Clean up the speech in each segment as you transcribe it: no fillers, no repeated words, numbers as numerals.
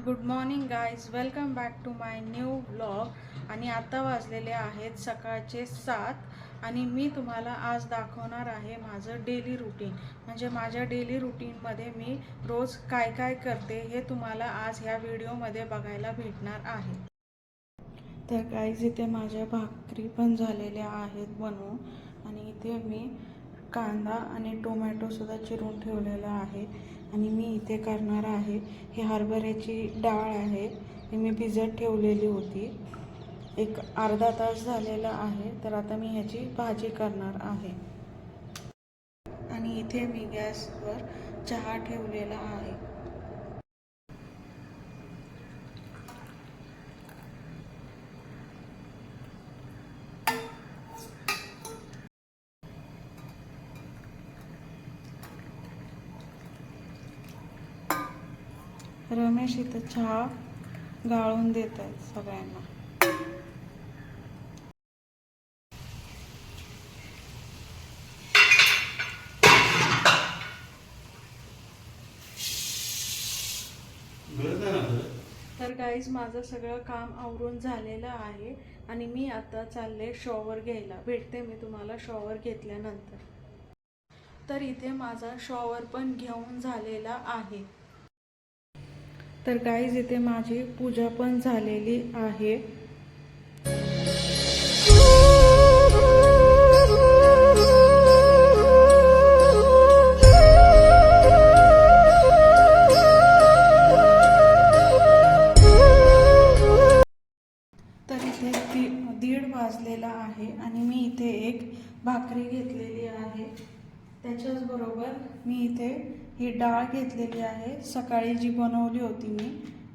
Good morning guys, welcome back to my new vlog. आणि आता वाजलेले आहेत सकाळचे 7 आणि मी तुम्हाला आज दाखवणार आहे माझं डेली रुटीन. म्हणजे माझ्या डेली रुटीनमध्ये मी रोज काय काय करते हे तुम्हाला आज ह्या व्हिडिओमध्ये बघायला भेटणार आहे. तर गाईज इथे माझ्या भाकरी पण झालेल्या आहेत बनवून आणि इथे मी कांदा आणि टोमॅटोसुद्धा चिरून ठेवलेला आहे. आणि मी इथे करणार आहे, ही हरभऱ्याची डाळ आहे, ही मी भिजत ठेवलेली होती. एक अर्धा तास झालेला आहे. तर आता मी ह्याची भाजी करणार आहे. आणि इथे मी गॅसवर चहा ठेवलेला आहे. रमेश इथं चहा गाळून देत आहेत सगळ्यांना. तर गाईज माझं सगळं काम आवरून झालेलं आहे आणि मी आता चालले शॉवर घ्यायला. भेटते मी तुम्हाला शॉवर घेतल्यानंतर. तर इथे माझा शॉवर पण घेऊन झालेला आहे. तर गाईज इथे माझी पूजा पण झालेली आहे. तर इथे 1:30 वाजलेला आहे आणि मी इथे एक भाकरी घेतलेली आहे. त्याच्याचबरोबर मी इथे ही डाळ घेतलेली आहे, सकाळी जी बनवली होती मी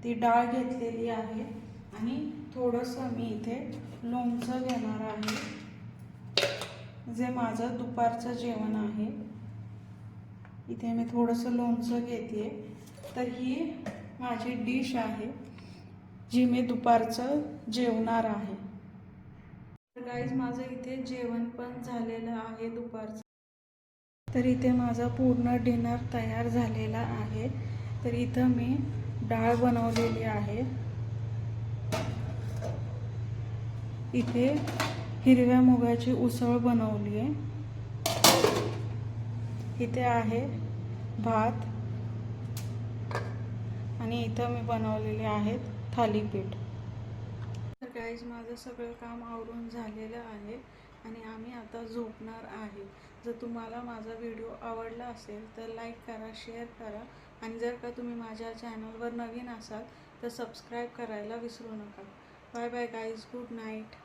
ती डाळ घेतलेली आहे. आणि थोडंसं मी इथे लोणचं घेणार आहे, जे माझं दुपारचं जेवण आहे. इथे मी थोडंसं लोणचं घेते. तर ही माझी डिश आहे जी मी दुपारचं जेवणार आहे. तर गाईज माझं इथे जेवण पण झालेलं आहे दुपारचं. तर इथे माझा पूर्ण डिनर तयार झालेला आहे. तर इथं मी डाळ बनवलेली आहे. इथे हिरव्या मुगाची उसळ बनवली आहे. इथे आहे भात आणि इथं मी बनवलेले आहेत थालीपीठ. तर गाईज माझं सगळं काम आवरून झालेलं आहे आणि आम्ही आता झोपणार आहे. जर तुम्हाला माझा व्हिडिओ आवडला असेल तर लाईक करा, शेअर करा आणि जर का तुम्ही माझ्या चॅनलवर नवीन असाल तर सबस्क्राईब करायला विसरू नका. Bye bye guys, good night.